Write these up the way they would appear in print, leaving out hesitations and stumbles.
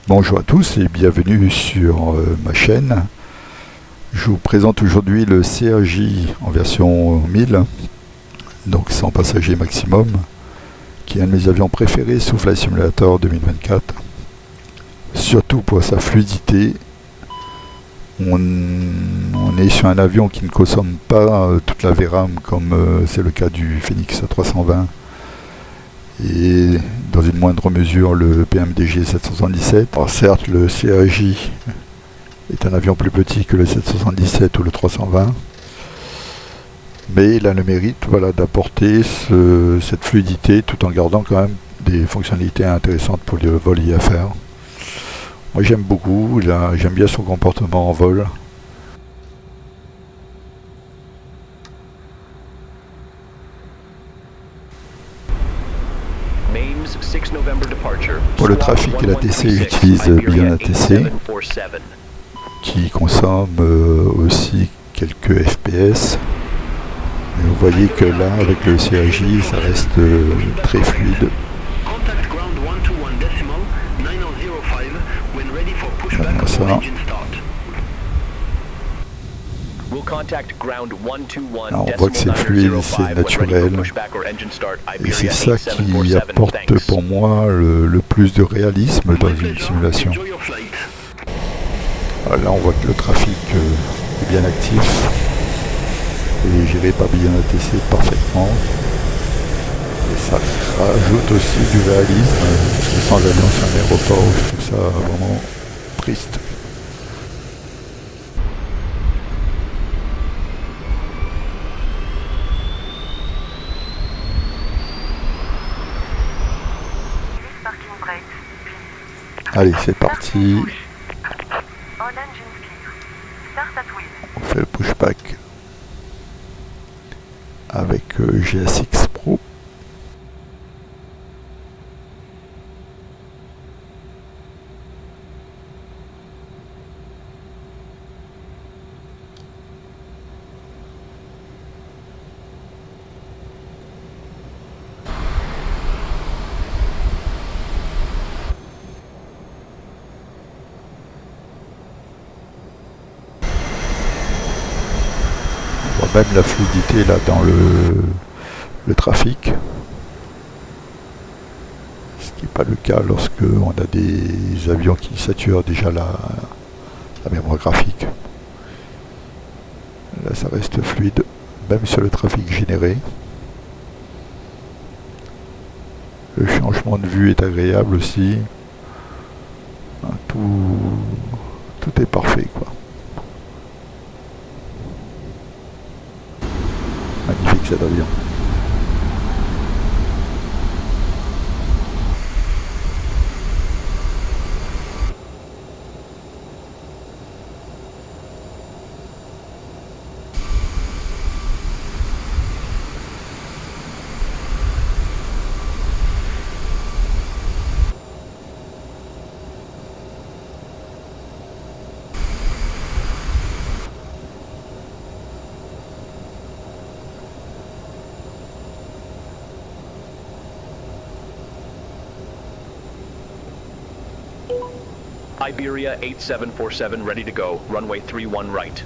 Bonjour à tous et bienvenue sur ma chaîne. Je vous présente aujourd'hui le CRJ en version 1000, donc 100 passagers maximum, qui est un de mes avions préférés sous Flight Simulator 2024, surtout pour sa fluidité. On est sur un avion qui ne consomme pas toute la VRAM comme c'est le cas du Phénix 320 et dans une moindre mesure le PMDG 777. Alors certes, le CRJ est un avion plus petit que le 777 ou le 320, mais il a le mérite d'apporter cette fluidité tout en gardant quand même des fonctionnalités intéressantes pour le vol IFR. Moi j'aime beaucoup, j'aime bien son comportement en vol. Pour le trafic et l'ATC, j'utilise Beyond ATC qui consomme aussi quelques FPS. Mais vous voyez que là, avec le CRJ, ça reste très fluide. Ça. Alors on voit que c'est fluide, c'est naturel, et c'est ça qui apporte pour moi le plus de réalisme dans une simulation. Alors là on voit que le trafic est bien actif et géré par Beyond ATC parfaitement, et ça rajoute aussi du réalisme. Sans avion sur un aéroport, je trouve ça vraiment triste. Allez, c'est parti. On fait le pushback avec GSX Pro. Même la fluidité là dans le trafic, ce qui n'est pas le cas lorsque on a des avions qui saturent déjà la mémoire graphique. Là ça reste fluide, même sur le trafic généré. Le changement de vue est agréable aussi. Tout est parfait quoi. Magnifique cet avion. Iberia 8747 ready to go. Runway 31 right.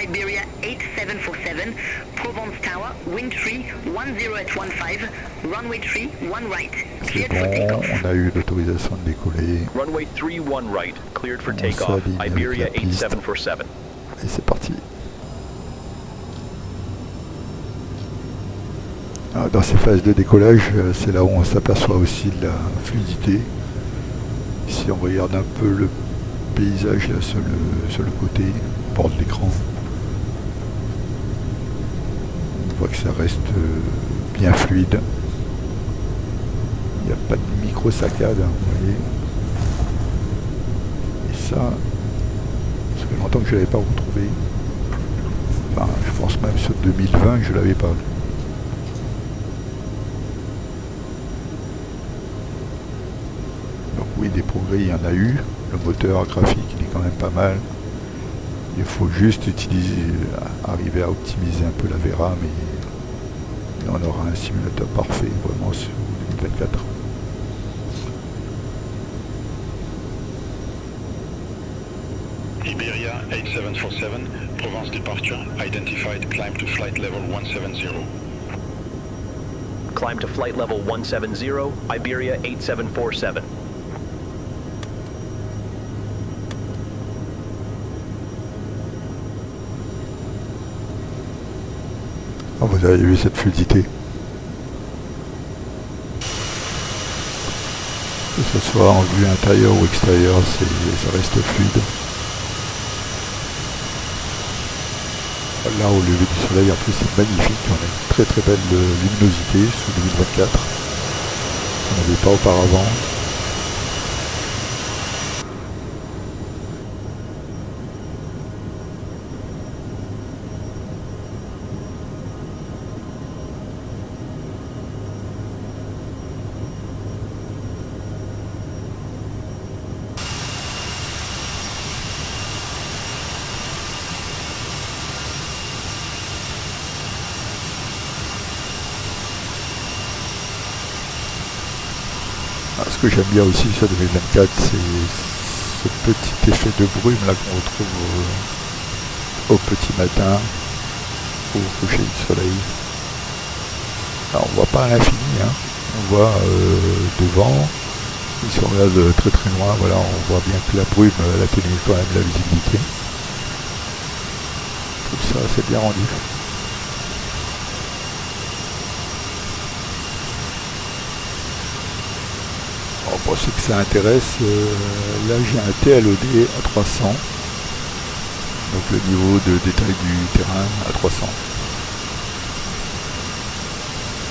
Iberia 8747, Provence Tower, wind 3, 10 at 15, runway 3, 1 right. Cleared for takeoff. On a eu l'autorisation de décoller. Runway 31 right, cleared for takeoff. Iberia 8747. Et c'est parti. Dans ces phases de décollage, c'est là où on s'aperçoit aussi de la fluidité. Si on regarde un peu le paysage là, sur le côté, au bord de l'écran, on voit que ça reste bien fluide. Il n'y a pas de micro-saccade, vous voyez. Et ça fait longtemps que je ne l'avais pas retrouvé. Enfin, je pense même sur 2020 que je ne l'avais pas. Oui, des progrès, il y en a eu. Le moteur graphique, il est quand même pas mal. Il faut juste arriver à optimiser un peu la VRAM et on aura un simulateur parfait, vraiment, 2024. Iberia 8747, Provence departure, identified, climb to flight level 170. Climb to flight level 170, Iberia 8747. Oh, vous avez vu cette fluidité. Que ce soit en vue intérieure ou extérieure, ça reste fluide. Là, au lever du soleil, en plus, c'est magnifique. On a une très très belle luminosité sous 2024. On n'avait pas auparavant. Ce que j'aime bien aussi sur 2024, c'est ce petit effet de brume là qu'on retrouve au petit matin, au coucher du soleil. Alors on voit pas à l'infini, hein. On voit devant, si on regarde très très loin, voilà, on voit bien que la brume elle atténue quand même la visibilité. Tout ça c'est bien rendu. Pour ceux que ça intéresse, là j'ai un TLOD à 300, donc le niveau de détail du terrain à 300,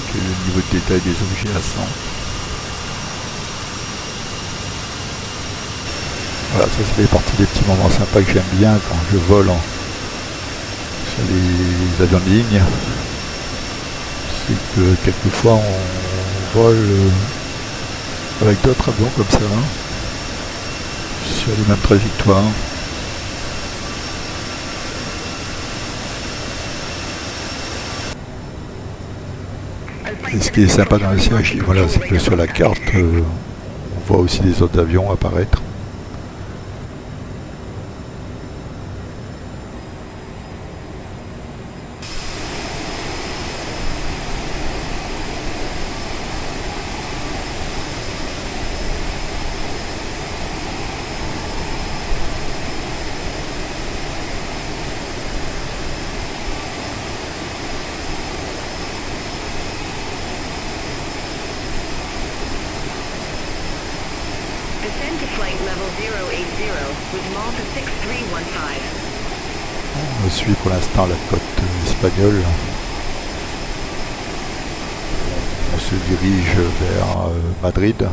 et le niveau de détail des objets à 100. Voilà, ça fait partie des petits moments sympas que j'aime bien quand je vole sur les avions de ligne. C'est que quelquefois on vole avec d'autres avions comme ça, hein, sur les mêmes trajectoires. Et ce qui est sympa dans le CRJ, voilà, c'est que sur la carte, on voit aussi des autres avions apparaître. Descend to flight level 080 with Malta 6315. On suit pour l'instant la côte espagnole. On se dirige vers Madrid.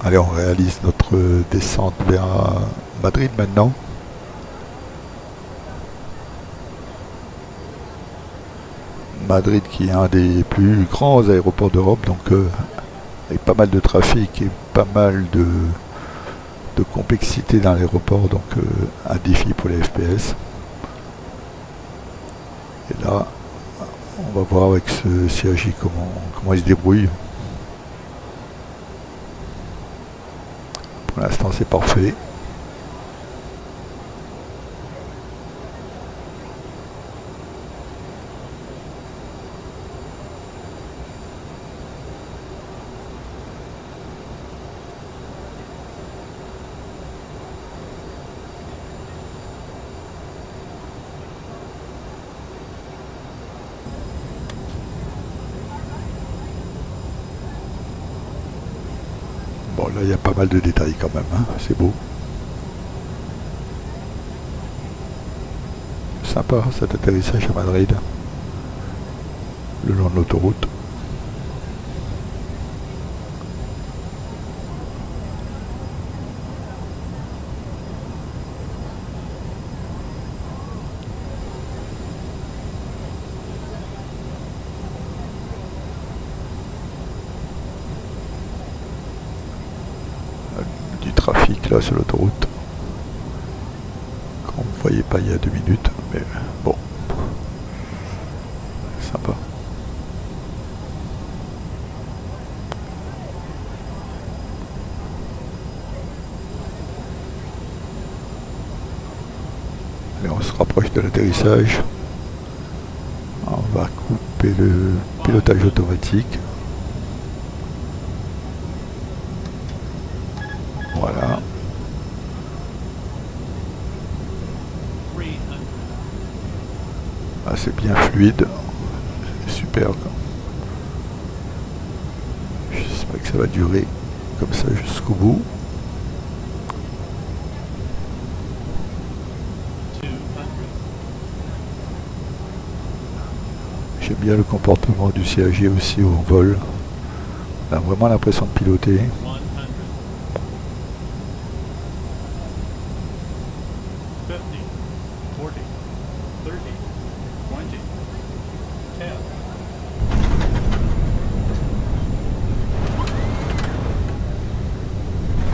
Allez, on réalise notre descente vers Madrid maintenant. Madrid qui est un des plus grands aéroports d'Europe, donc avec pas mal de trafic et pas mal de complexité dans l'aéroport, donc un défi pour les FPS. Et là, on va voir avec ce CRJ comment il se débrouille. Pour l'instant, c'est parfait. Bon, là, il y a pas mal de détails quand même, hein. C'est beau. Sympa cet atterrissage à Madrid, le long de l'autoroute. trafic là sur l'autoroute. Qu'on ne voyait pas il y a 2 minutes, mais bon, sympa. Allez, on se rapproche de l'atterrissage. On va couper le pilotage automatique. Voilà. Ah, c'est bien fluide. C'est super. J'espère que ça va durer comme ça jusqu'au bout. J'aime bien le comportement du CAG aussi au vol. On a vraiment l'impression de piloter.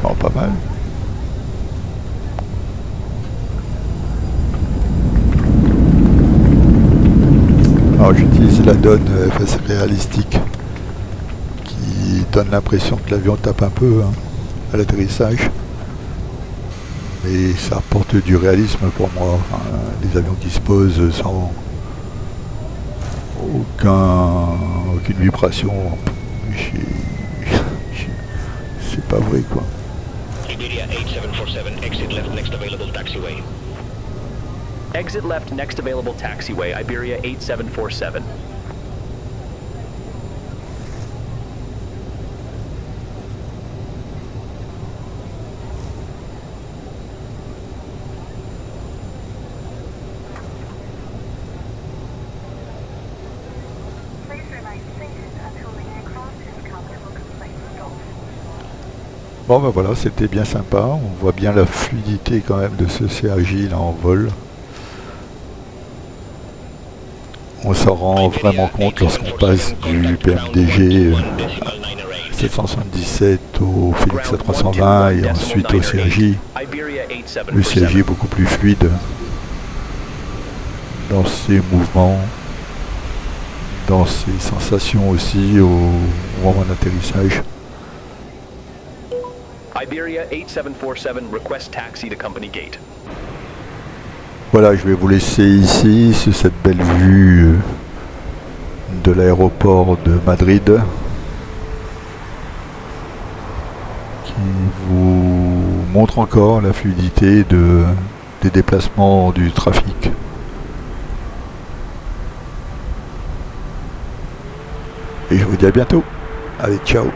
Bon, pas mal. Alors j'utilise la donne FS réalistique qui donne l'impression que l'avion tape un peu à l'atterrissage. Mais ça apporte du réalisme pour moi. Les avions qui se posent sans aucune vibration, c'est pas vrai quoi. Iberia 8747, exit left next available taxiway. Exit left next available taxiway, Iberia 8747. Bon ben voilà, c'était bien sympa, on voit bien la fluidité quand même de ce CAG là en vol. On s'en rend vraiment compte lorsqu'on passe du PMDG 777 au Félix A320 et ensuite au CAG. Le CAG est beaucoup plus fluide dans ses mouvements, dans ses sensations aussi au moment d'atterrissage. Iberia 8747, request taxi to company gate. Voilà, je vais vous laisser ici sur cette belle vue de l'aéroport de Madrid qui vous montre encore la fluidité des déplacements du trafic. Et je vous dis à bientôt. Allez, ciao.